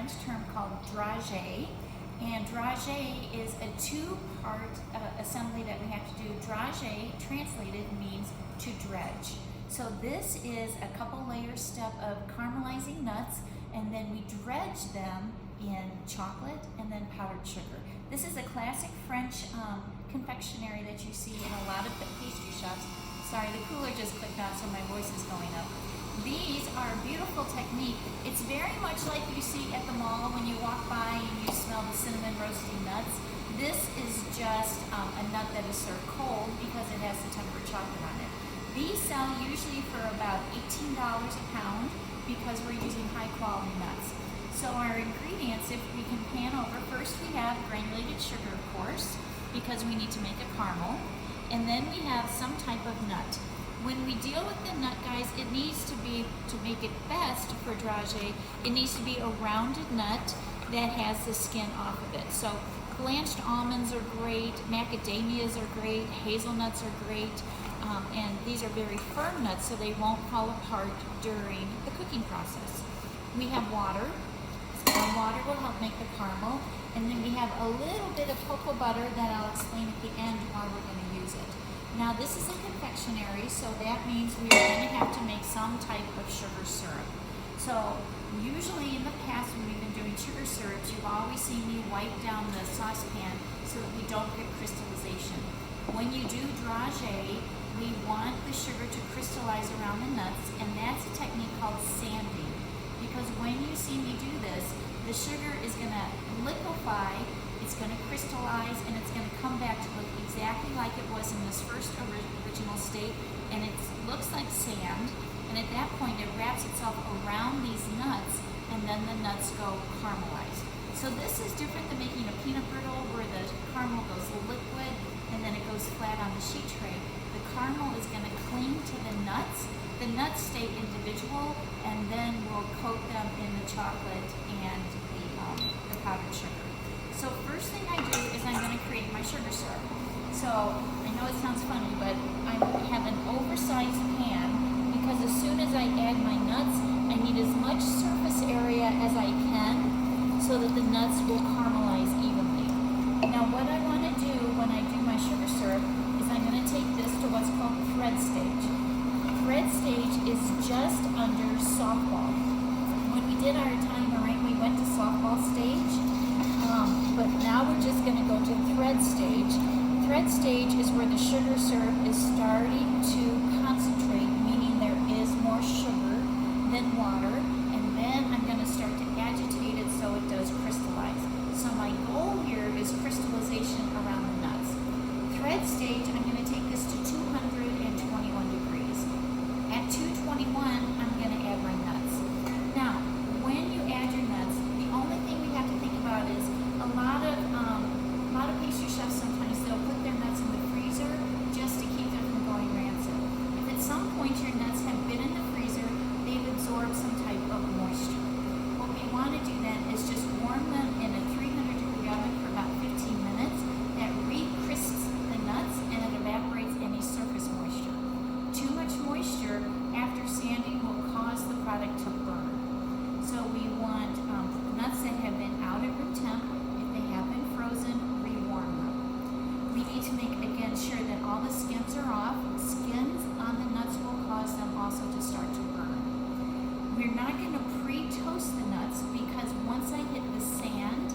French term called dragee. And dragee is a two-part assembly that we have to do. Dragee, translated, means to dredge. So this is a couple layer step of caramelizing nuts, and then we dredge them in chocolate and then powdered sugar. This is a classic French confectionery that you see in a lot of pastry shops. Sorry, the cooler just clicked on, so my voice is going up. These are a beautiful technique. It's very much like you see at the mall when you walk by and you smell the cinnamon roasting nuts. This is just a nut that is served cold because it has the tempered chocolate on it. These sell usually for about $18 a pound because we're using high quality nuts. So our ingredients, if we can pan over, first we have granulated sugar, of course, because we need to make a caramel. And then we have some type of nut. When we deal with the nut, guys, it needs to be, to make it best for dragee, it needs to be a rounded nut that has the skin off of it. So blanched almonds are great, macadamias are great, hazelnuts are great, and these are very firm nuts so they won't fall apart during the cooking process. We have water. Water will help make the caramel, and then we have a little bit of cocoa butter that I'll explain at the end why we're going to use it. Now this is a confectionery, so that means we are going to have to make some type of sugar syrup. So usually in the past when we've been doing sugar syrups, you've always seen me wipe down the saucepan so that we don't get crystallization. When you do dragee, we want the sugar to crystallize around the nuts, and that's a technique called sanding. Because when you see me do this, the sugar is going to liquefy, it's going to crystallize, and it's going to come back to look exactly like it was in this first original state, and it looks like sand, and at that point it wraps itself around these nuts, and then the nuts go caramelized. So this is different than making a peanut brittle where the caramel goes liquid and then it goes flat on the sheet tray. The caramel is going to cling to the nuts. The nuts stay individual, and then we'll coat them in the chocolate and the powdered sugar. So first thing I do is I'm going to create my sugar syrup. So I know it sounds funny, but I have an oversized pan because as soon as I add my nuts, I need as much surface area as I can so that the nuts will caramelize evenly. Now what I want to do when I do my sugar syrup is I'm going to take this to what's called thread stage. Thread stage is just under softball. When we did our Italian meringue, we went to softball stage, but now we're just going to go to thread stage. Thread stage is where the sugar syrup is starting to concentrate, meaning there is more sugar than water, and then I'm going to start to agitate it so it does crystallize. So my goal here is crystallization around the nuts. Thread stage, I'm going to take this to 221 degrees. At 221, I'm going to add my nuts. Now, when you add your nuts, the only thing we have to think about is a lot of pastry chefs sometimes they'll put their nuts in the freezer just to keep them from going rancid. If at some point your nuts have been in the freezer, they've absorbed some type of moisture. What we want to do then is just warm them in a 300-degree oven for about 15 minutes. That re-crisps the nuts and it evaporates any surface moisture. Too much moisture after sanding will cause the product to burn. So we want nuts that have been out at room temp. If they have been frozen, rewarm them. We need to make, again, sure that all the skins are off. Skins on the nuts will cause them also to start to burn. We're not going to pre-toast the nuts because once I hit the sand,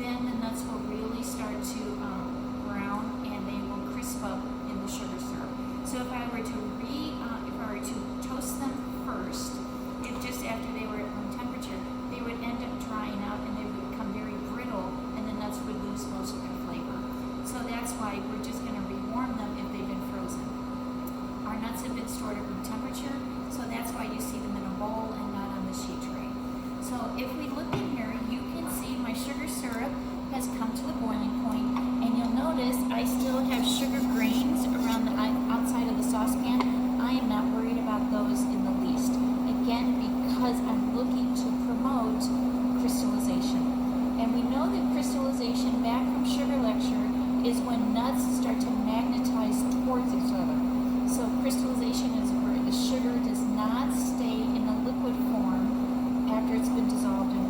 then the nuts will really start to brown and they will crisp up in the sugar syrup. So if I were to toast them first, if just after they were at room temperature, they would end up drying out and they would become very brittle and the nuts would lose most of their flavor. So that's why we're just going to rewarm them if they've been frozen. Our nuts have been stored at room temperature, so that's why you see them in a bowl and not on the sheet tray. So if we look in here, you can see my sugar syrup has come to the boiling point, and you'll notice I still have sugar grains around the outside of the saucepan. I am not worried about those in the least. Again, because I'm looking to promote crystallization. And we know that crystallization back from sugar lecture is when nuts start to magnetize towards each other. So crystallization is where the sugar does not stay in the liquid form after it's been dissolved in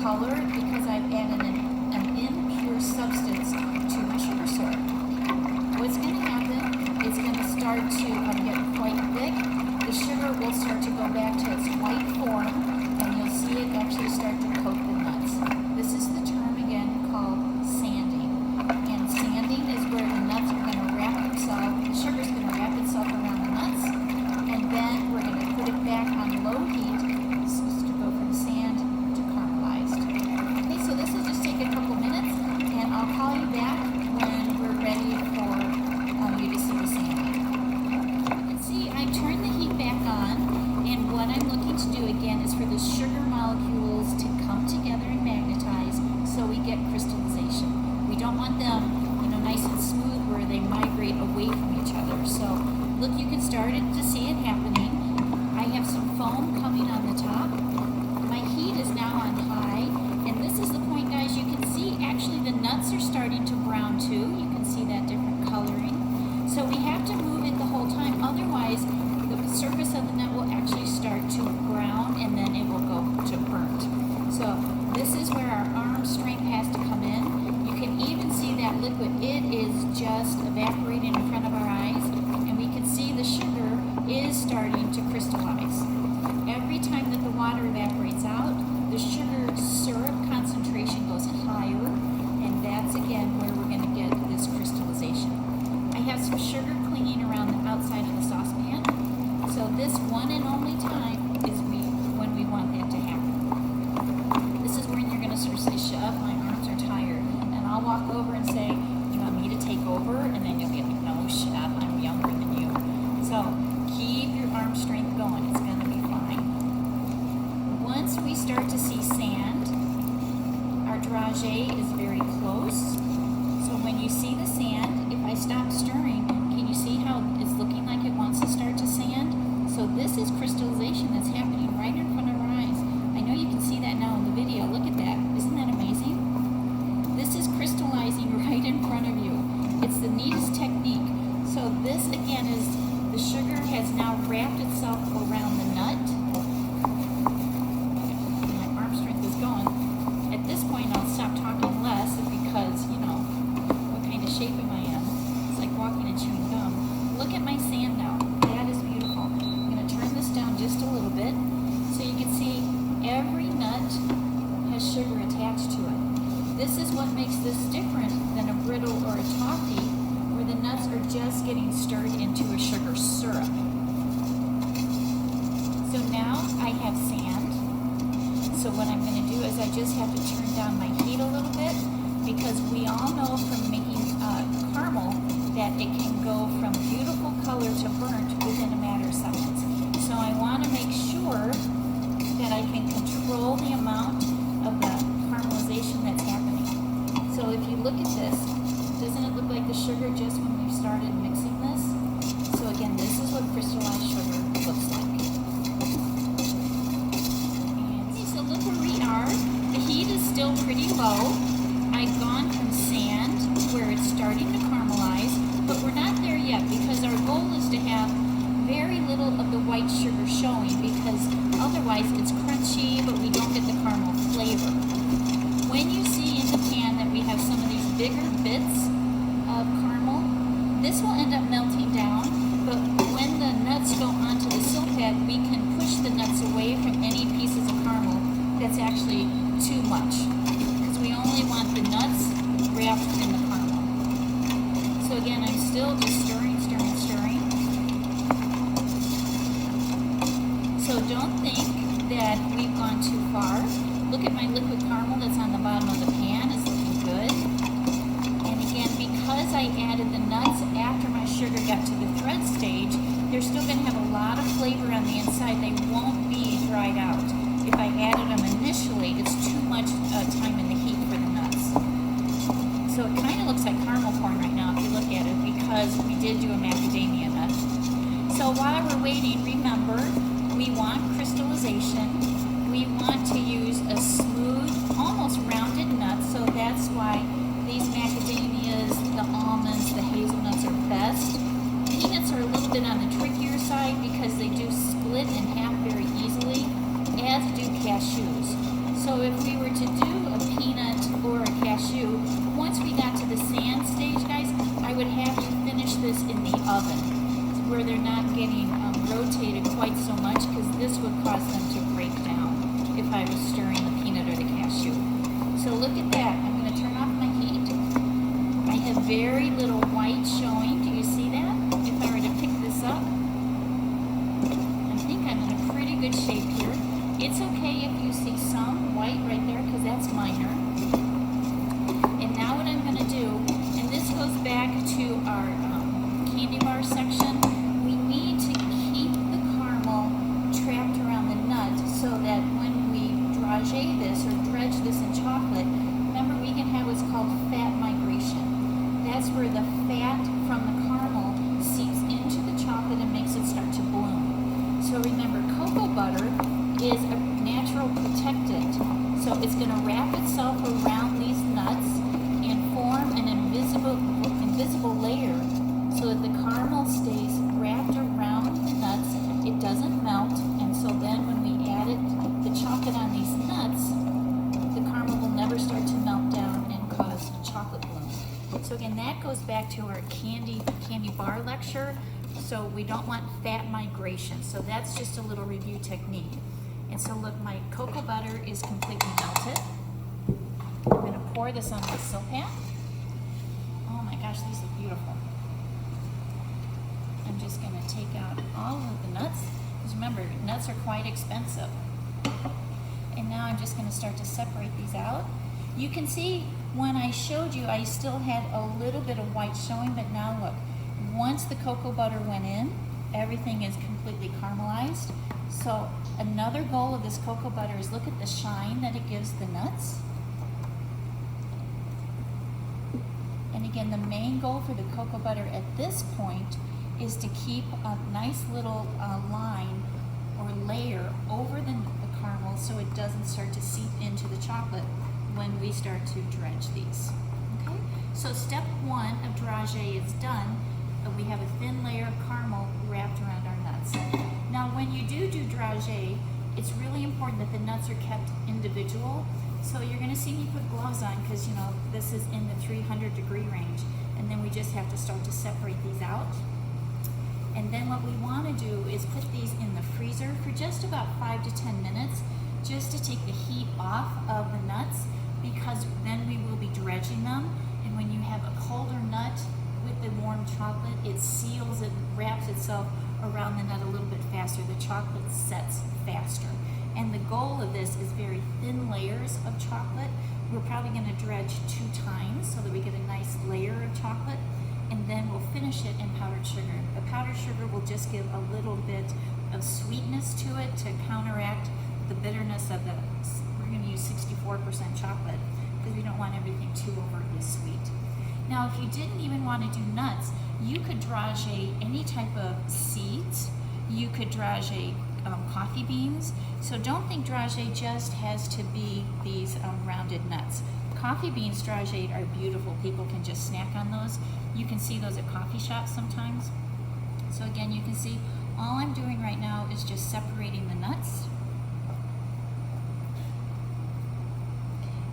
color because I've added an impure substance to my sugar syrup. What's going to happen is going to start to get quite thick. The sugar will start to go back to its white form, and you'll see it actually start to coat the nuts. This is the term again called sanding. And sanding is where the nuts are going to wrap themselves, the sugar is going to wrap itself around the nuts, and then we're going to put it back on low heat. This is to go from sand to caramelized. Okay, so this will just take a couple minutes, and I'll call you back when we're ready for you to see the sanding. And see, I turned the heat back on, and what I'm looking to do again is for the sugar molecules to come together and magnetize so we get crystallization. We don't want them, nice and smooth where they migrate away from each other. So look, you can start to see it happening. I have some foam coming on the top. My heat is now on high, and this is the point, guys. You can see actually the nuts are starting to brown too. You can see that different coloring. So we have to move it the whole time, otherwise the surface of the nut will actually start to brown and then it will go to burnt. So this is where our arm strength has to come in. You can even see that liquid. It is just evaporating in front of our eyes, and we can see the sugar is starting to crystallize. Every time that the water evaporates out, the sugar syrup concentration goes higher, and that's again where we're going to get this crystallization. I have some sugar clinging around the outside of the saucepan, so this one and only time is when we want that to happen. This is when you're going to sort of say, "Chef, my arms are tired," and I'll walk over and say, "You want me to take over?" And then you'll get me, "No, Chef, I'm younger than you." So keep your arm strength going. It's going to be fine. Once we start to see sand, our dragee is very close. So when you see the sand, if I stop stirring, can you see how it's looking like it wants to start to sand? So this is crystallization that's happening right in front of our eyes. I know you can see that now in the video. Look at that. Isn't that amazing? This is crystallizing right in front of you. It's the neatest technique. So this again is the sugar has now wrapped itself around the nut. My arm strength is going. At this point I'll stop talking less because, what kind of shape am I in? It's like walking and chewing gum. Look at my sand now. That is beautiful. I'm going to turn this down just a little bit so you can see every nut has sugar attached to it. This is what makes this different than a brittle or a toffee, where the nuts are just getting stirred into a sugar syrup. So now I have sand. So what I'm going to do is I just have to turn down my heat a little bit, because we all know from making caramel that it can go from beautiful color to burnt within a matter of seconds. So I want to make sure that I can control the amount of the caramelization that's happening. So if you look at this, doesn't it look like the sugar just when we started mixing this? So again, this is what crystallized sugar looks like. And so look where we are. The heat is still pretty low. I've gone from sand where it's starting to caramelize, but we're not there yet because our goal is to have very little of the white sugar showing, because otherwise it's crunchy but we don't get the caramel flavor. When you see in the pan that we have some of these bigger bits of caramel, this will end up melting down, but when the nuts go onto the sill pad, we can push the nuts away from any pieces of caramel that's actually too much, because we only want the nuts wrapped in the caramel. So again, I'm still just stirring. So don't think that we've gone too far. Look at my liquid caramel that's on the bottom of the pan. It's looking good. And again, because I added the nuts after my sugar got to the thread stage, they're still going to have a lot of flavor on the inside. They won't be dried out. If I added them initially, it's too much time in the heat for the nuts. So it kind of looks like caramel corn right now if you look at it, because we did do a macadamia nut. So while we're waiting, remember, we want crystallization. We want to use a smooth, almost rounded nut, so that's why these macadamias, the almonds, the hazelnuts are best. Peanuts are a little bit on the trickier side because they do split in half very easily, as do cashews. So if we were to look at that. I'm going to turn off my heat. I have very little white showing. Do you see that? If I were to pick this up, I think I'm in a pretty good shape here. It's okay if you see some white right there because that's minor. And now what I'm going to do, and this goes back to our candy bar section, we need to keep the caramel trapped around the nut so that when we dragee this or dredge this in chocolate, remember we can have what's called fat migration. That's where the fat from the caramel seeps into the chocolate and makes it start to bloom. So remember, cocoa butter is a natural protectant. So it's going to wrap itself around these nuts and form an invisible layer so that the caramel stays wrapped around the nuts. It doesn't melt, and so then when we add the chocolate on these nuts, the caramel will never start to melt down and cause chocolate blooms. So again, that goes back to our candy bar lecture. So we don't want fat migration. So that's just a little review technique. And so look, my cocoa butter is completely melted. I'm going to pour this on my silk pan. Oh my gosh, these look beautiful. I'm just going to take out all of the nuts, because remember, nuts are quite expensive. And now I'm just going to start to separate these out. You can see when I showed you, I still had a little bit of white showing, but now look, once the cocoa butter went in, everything is completely caramelized. So another goal of this cocoa butter is look at the shine that it gives the nuts. And again, the main goal for the cocoa butter at this point is to keep a nice little line or layer over the caramel so it doesn't start to seep into the chocolate when we start to dredge these. Okay, so step one of dragee is done. We have a thin layer of caramel wrapped around our nuts. Now when you do dragee, it's really important that the nuts are kept individual. So you're going to see me put gloves on because you know this is in the 300-degree range, and then we just have to start to separate these out. And then what we want to do is put these in the freezer for just about 5 to 10 minutes, just to take the heat off of the nuts, because then we will be dredging them. And when you have a colder nut with the warm chocolate, it seals and wraps itself around the nut a little bit faster. The chocolate sets faster. And the goal of this is very thin layers of chocolate. We're probably going to dredge 2 times so that we get a nice layer of chocolate, and then we'll finish it in powdered sugar. The powdered sugar will just give a little bit of sweetness to it to counteract the bitterness of the, we're going to use 64% chocolate because we don't want everything too overtly sweet. Now, if you didn't even want to do nuts, you could dragee any type of seeds. You could dragee coffee beans. So don't think dragee just has to be these rounded nuts. Coffee beans dragee are beautiful. People can just snack on those. You can see those at coffee shops sometimes. So again, you can see all I'm doing right now is just separating the nuts.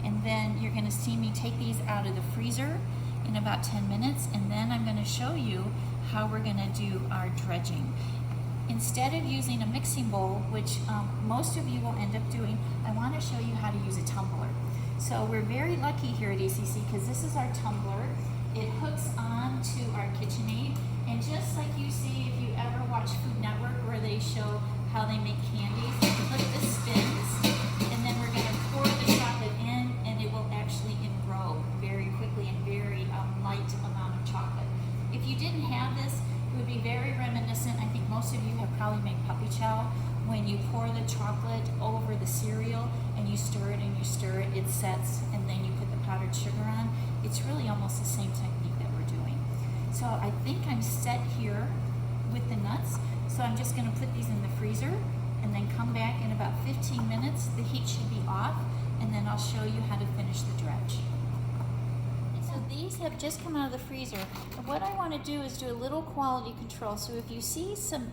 And then you're going to see me take these out of the freezer in about 10 minutes, and then I'm going to show you how we're going to do our dredging. Instead of using a mixing bowl, which most of you will end up doing, I want to show you how to use a tumbler. So we're very lucky here at ACC because this is our tumbler. It hooks on to our KitchenAid, and just like you see if you ever watch Food Network where they show how they make candies, look, this spins, and then we're going to pour the chocolate in, and it will actually enrobe very quickly and very light amount of chocolate. If you didn't have this, it would be very reminiscent. I think most of you have probably made puppy chow when you pour the chocolate over the cereal and you stir it and you stir it, it sets, and then you put the powdered sugar on. It's really almost the same technique that we're doing. So I think I'm set here with the nuts. So I'm just going to put these in the freezer and then come back in about 15 minutes. The heat should be off, and then I'll show you how to finish the dredge. These have just come out of the freezer. And what I want to do is do a little quality control. So if you see some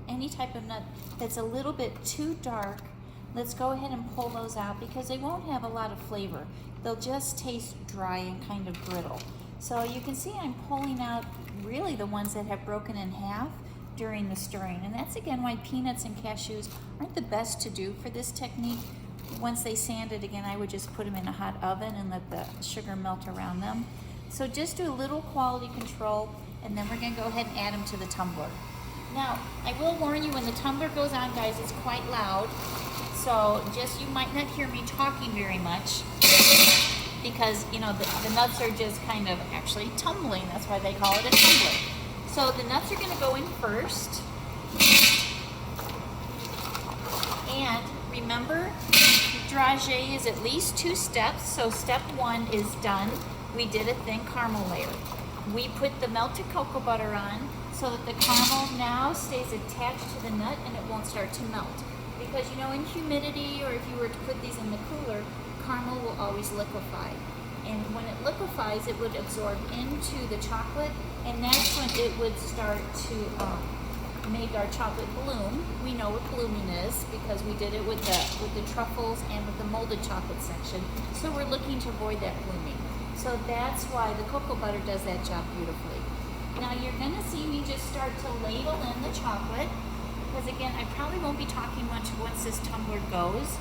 any type of nut that's a little bit too dark, let's go ahead and pull those out because they won't have a lot of flavor. They'll just taste dry and kind of brittle. So you can see I'm pulling out really the ones that have broken in half during the stirring. And that's again why peanuts and cashews aren't the best to do for this technique. once they sanded again, I would just put them in a hot oven and let the sugar melt around them. So just do a little quality control, and then we're gonna go ahead and add them to the tumbler. Now, I will warn you, when the tumbler goes on, guys, it's quite loud. So just, you might not hear me talking very much because, you know, the nuts are just kind of actually tumbling. That's why they call it a tumbler. So the nuts are gonna go in first. And remember, dragee is at least 2 steps. So step 1 is done. We did a thin caramel layer. We put the melted cocoa butter on so that the caramel now stays attached to the nut and it won't start to melt. Because, you know, in humidity, or if you were to put these in the cooler, caramel will always liquefy. And when it liquefies, it would absorb into the chocolate, and that's when it would start to make our chocolate bloom. We know what blooming is because we did it with the truffles and with the molded chocolate section. So we're looking to avoid that blooming. So that's why the cocoa butter does that job beautifully. Now you're going to see me just start to ladle in the chocolate, because again, I probably won't be talking much once this tumbler goes.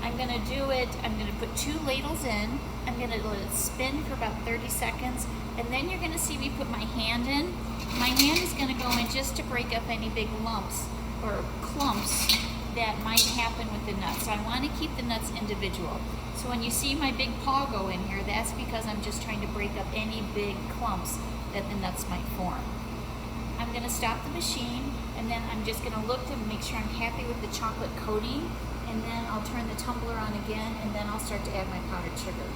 I'm going to do it, I'm going to put 2 ladles in, I'm going to let it spin for about 30 seconds, and then you're going to see me put my hand in. My hand is going to go in just to break up any big lumps or clumps that might happen with the nuts. So I want to keep the nuts individual. So when you see my big paw go in here, that's because I'm just trying to break up any big clumps that the nuts might form. I'm going to stop the machine, and then I'm just going to look to make sure I'm happy with the chocolate coating, and then I'll turn the tumbler on again, and then I'll start to add my powdered sugar.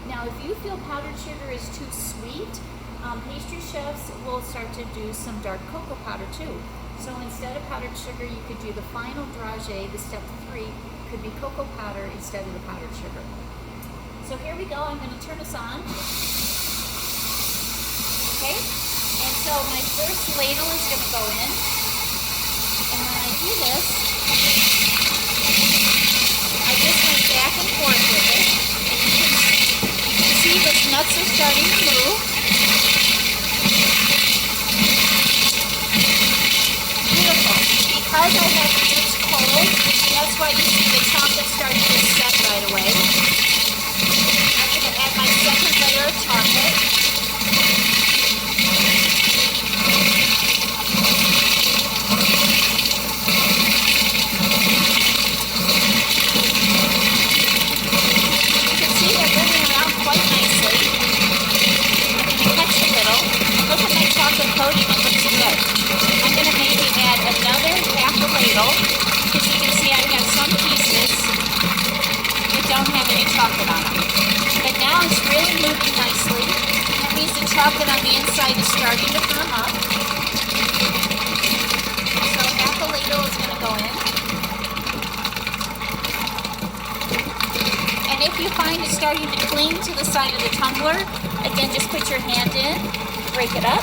Now if you feel powdered sugar is too sweet, pastry chefs will start to do some dark cocoa powder too. So instead of powdered sugar, you could do the final dragee, the step 3, could be cocoa powder instead of the powdered sugar. So here we go, I'm going to turn this on. Okay, and so my first ladle is going to go in, and when I do this, I just went back and forth with it, and you can see the nuts are starting to move. Beautiful. Because I have this cold, that's why you see the chocolate starting to set right away. I'm going to add my second layer of chocolate. Coating, it looks good. I'm going to maybe add another half a ladle, because you can see I have some pieces that don't have any chocolate on them. But now it's really moving nicely. That means the chocolate on the inside is starting to firm up. So half a ladle is going to go in. And if you find it starting to cling to the side of the tumbler, again, just put your hand in, break it up.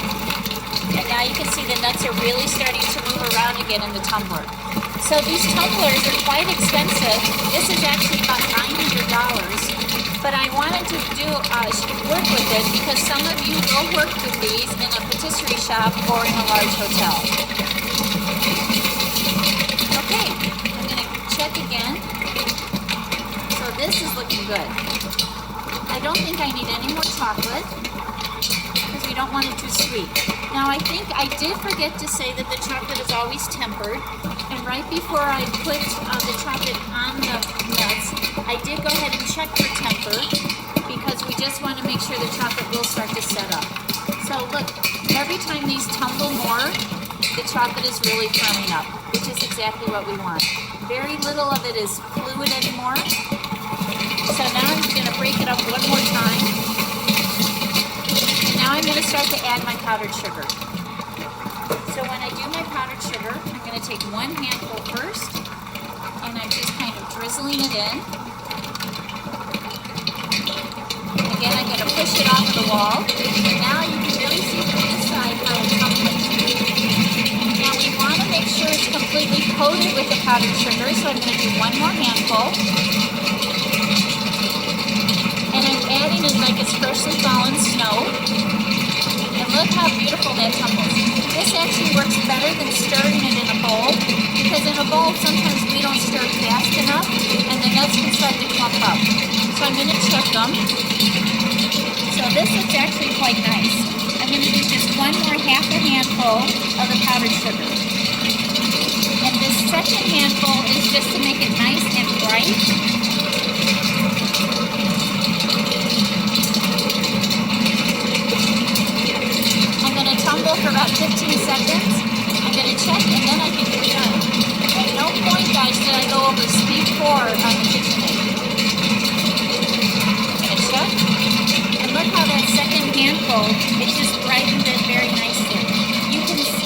And now you can see the nuts are really starting to move around again in the tumbler. So these tumblers are quite expensive. This is actually about $900. But I wanted to work with it because some of you will work with these in a patisserie shop or in a large hotel. Okay, I'm going to check again. So this is looking good. I don't think I need any more chocolate because we don't want it too sweet. Now I think I did forget to say that the chocolate is always tempered, and right before I put the chocolate on the nuts, I did go ahead and check for temper because we just want to make sure the chocolate will start to set up. So look, every time these tumble more, the chocolate is really firming up, which is exactly what we want. Very little of it is fluid anymore. So now I'm going to break it up one more time. Now I'm going to start to add my powdered sugar. So when I do my powdered sugar, I'm going to take 1 handful first, and I'm just kind of drizzling it in. Again, I'm going to push it off of the wall, and now you can really see from this side how it's tumbling. Now we want to make sure it's completely coated with the powdered sugar, so I'm going to do 1 more handful. And I'm adding it like it's freshly fallen snow. And look how beautiful that tumbles. This actually works better than stirring it in a bowl, because in a bowl sometimes we you don't stir fast enough, and the nuts can start to clump up. So I'm going to check them. So this looks actually quite nice. I'm going to do just one more half a handful of the powdered sugar. And this second handful is just to make it nice and bright. I'm going to tumble for about 15 seconds. I'm going to check and then I can get it done. At no point, guys, did I go over speed 4 on the KitchenAid. I'm going to check. And look how that second handful, it just brightened it very nicely. You can see,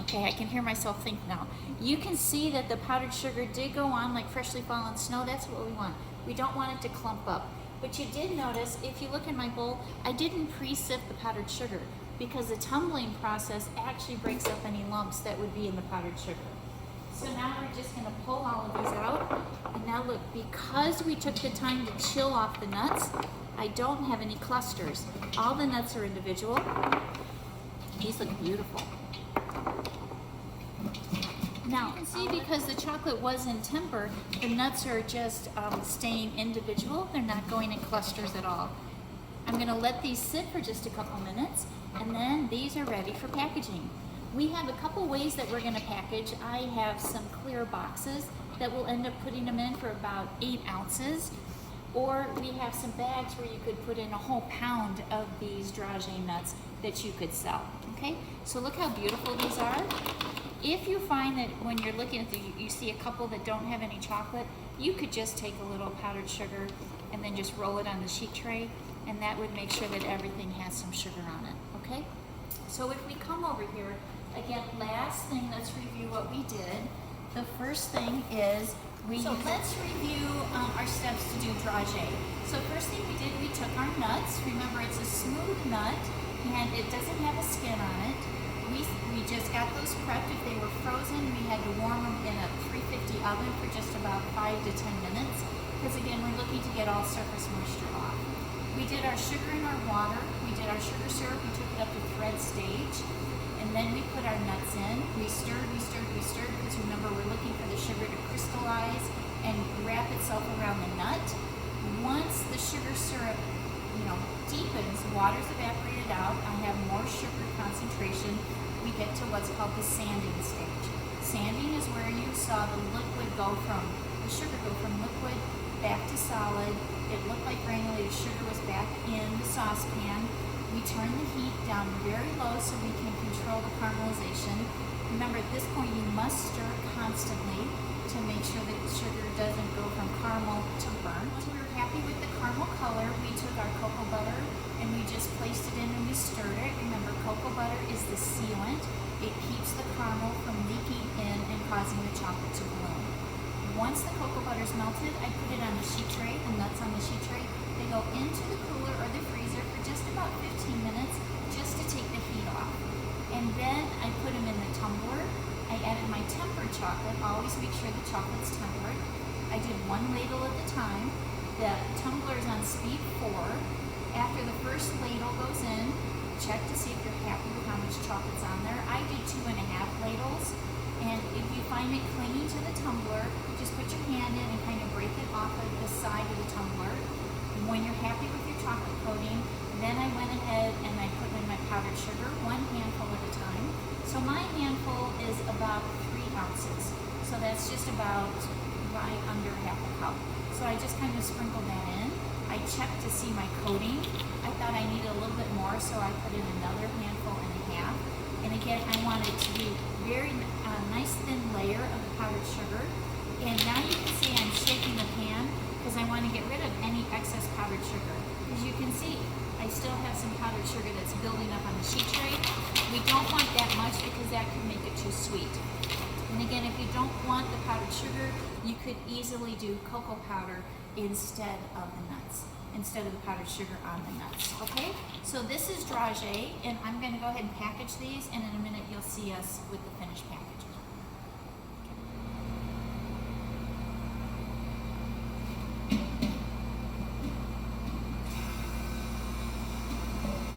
okay, I can hear myself think now. You can see that the powdered sugar did go on like freshly fallen snow. That's what we want. We don't want it to clump up. But you did notice, if you look in my bowl, I didn't pre-sift the powdered sugar because the tumbling process actually breaks up any lumps that would be in the powdered sugar. So now we're just going to pull all of these out. And now look, because we took the time to chill off the nuts, I don't have any clusters. All the nuts are individual. These look beautiful. Now, you can see because the chocolate was in temper, the nuts are just staying individual. They're not going in clusters at all. I'm going to let these sit for just a couple minutes, and then these are ready for packaging. We have a couple ways that we're going to package. I have some clear boxes that we'll end up putting them in for about 8 ounces. Or we have some bags where you could put in a whole pound of these dragee nuts that you could sell. Okay, so look how beautiful these are. If you find that when you're looking at you see a couple that don't have any chocolate, you could just take a little powdered sugar and then just roll it on the sheet tray, and that would make sure that everything has some sugar on it. Okay, so if we come over here, again, last thing, let's review what we did. The first thing is let's review our steps to do dragee. So first thing we did, we took our nuts. Remember, it's a smooth nut and it doesn't have a skin on it. We just got those prepped. If they were frozen, we had to warm them in a 350 oven for just about 5 to 10 minutes because again, we're looking to get all surface moisture off. We did our sugar and our water. We did our sugar syrup. We took it up to thread stage. And then we put our nuts in. We stirred because remember we're looking for the sugar to crystallize and wrap itself around the nut. Once the sugar syrup, deepens, water's evaporated out, I have more sugar concentration, we get to what's called the sanding stage. Sanding is where you saw the sugar go from liquid back to solid. It looked like granulated sugar was back in the saucepan. We turn the heat down very low so we can control the caramelization. Remember, at this point, you must stir constantly to make sure that the sugar doesn't go from caramel to burnt. Once we were happy with the caramel color, we took our cocoa butter and we just placed it in and we stirred it. Remember, cocoa butter is the sealant. It keeps the caramel from leaking in and causing the chocolate to bloom. Once the cocoa butter's melted, I put it on the sheet tray, the nuts on the sheet tray. They go into the cooler or the freezer for just about 15 minutes just to take the heat off. And then I put them in the tumbler. I added my tempered chocolate. Always make sure the chocolate's tempered. I did 1 ladle at a time. The tumbler is on speed 4. After the first ladle goes in, check to see if you're happy with how much chocolate's on there. I did 2.5 ladles. And if you find it clinging to the tumbler, just put your hand in and kind of break it off of the side of the tumbler. When you're happy with your chocolate coating, then I went ahead and I put in my powdered sugar, 1 handful at a time. So my handful is about 3 ounces. So that's just about right under half a cup. So I just kind of sprinkled that in. I checked to see my coating. I thought I needed a little bit more, so I put in another handful and a half. And again, I want it to be very nice thin layer of the powdered sugar. And now you can see I'm shaking the pan because I want to get rid of any excess powdered sugar. As you can see, I still have some powdered sugar that's building up on the sheet tray. We don't want that much because that can make it too sweet. And again, if you don't want the powdered sugar, you could easily do cocoa powder instead of the nuts, instead of the powdered sugar on the nuts. Okay, so this is dragee, and I'm going to go ahead and package these, and in a minute you'll see us with the finished package.